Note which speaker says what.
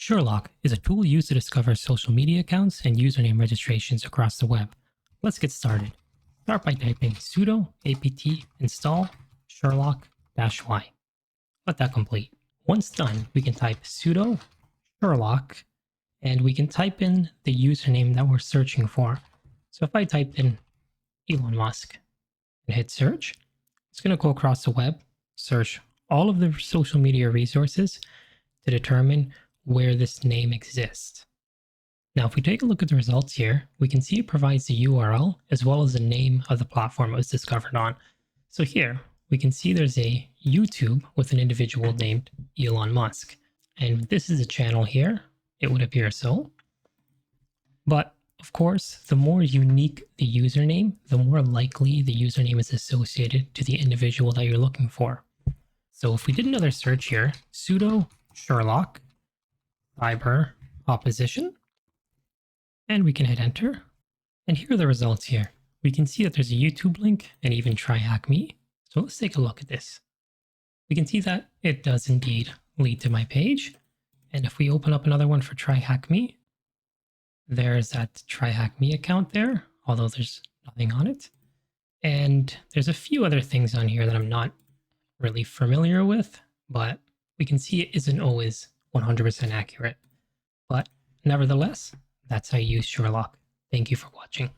Speaker 1: Sherlock is a tool used to discover social media accounts and username registrations across the web. Let's get started. Start by typing sudo apt install sherlock-y. Let that complete. Once done, we can type sudo sherlock and we can type in the username that we're searching for. So if I type in Elon Musk and hit search, it's going to go across the web, search all of the social media resources to determine where this name exists. Now, if we take a look at the results here, we can see it provides the URL as well as the name of the platform it was discovered on. So here, we can see there's a YouTube with an individual named Elon Musk. And this is a channel here. It would appear so. But of course, the more unique the username, the more likely the username is associated to the individual that you're looking for. So if we did another search here, sudo Sherlock CyberOpposition, and we can hit enter. And here are the results here. We can see that there's a YouTube link and even try hack me. So let's take a look at this. We can see that it does indeed lead to my page. And if we open up another one for try hack me, there's that try hack me account there, although there's nothing on it. And there's a few other things on here that I'm not really familiar with, but we can see it isn't always 100% accurate. But nevertheless, that's how you use Sherlock. Thank you for watching.